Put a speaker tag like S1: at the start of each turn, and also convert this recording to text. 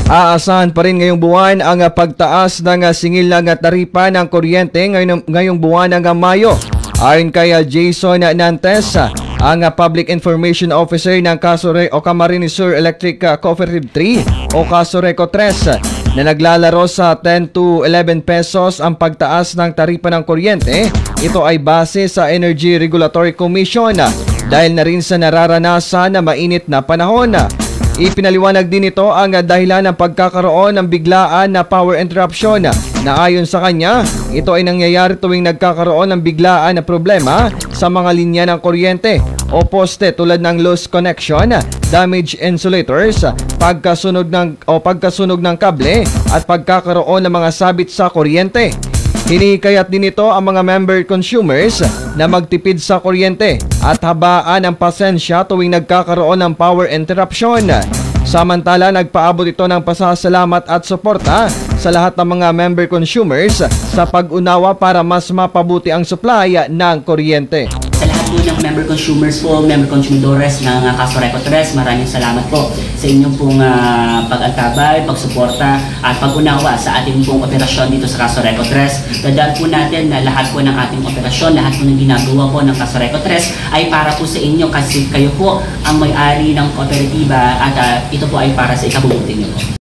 S1: Aasahan pa rin ngayong buwan ang pagtaas ng singil ng taripa ng kuryente ngayong buwan ng Mayo. Ayon kay Jason Nantes, ang Public Information Officer ng Camarines Sur Electric Cooperative 3 o Casoreco 3 na naglalaro sa 10 to 11 pesos ang pagtaas ng taripa ng kuryente. Ito ay base sa Energy Regulatory Commission dahil na rin sa nararanasan na mainit na panahon. Ipinaliwanag din ito ang dahilan ng pagkakaroon ng biglaan na power interruption na ayon sa kanya, ito ay nangyayari tuwing nagkakaroon ng biglaan na problema sa mga linya ng kuryente o poste tulad ng loose connection, damaged insulators, pagkasunog ng kable at pagkakaroon ng mga sabit sa kuryente. Hinikayat din ito ang mga member consumers na magtipid sa kuryente at habaan ang pasensya tuwing nagkakaroon ng power interruption. Samantala, nagpaabot ito ng pasasalamat at suporta sa lahat ng mga member consumers sa pag-unawa para mas mapabuti ang supply ng kuryente.
S2: Sa lahat po ng member consumers po, member consumidores ng Casoreco 3, maraming salamat po sa inyong pong pag-antabay, pagsuporta at pag-unawa sa ating pong operasyon dito sa Casoreco 3. Tandaan po natin na lahat po ng ating operasyon, lahat po ng ginagawa po ng Casoreco 3 ay para po sa inyo kasi kayo po ang may-ari ng kooperatiba at ito po ay para sa ikabubuti niyo po.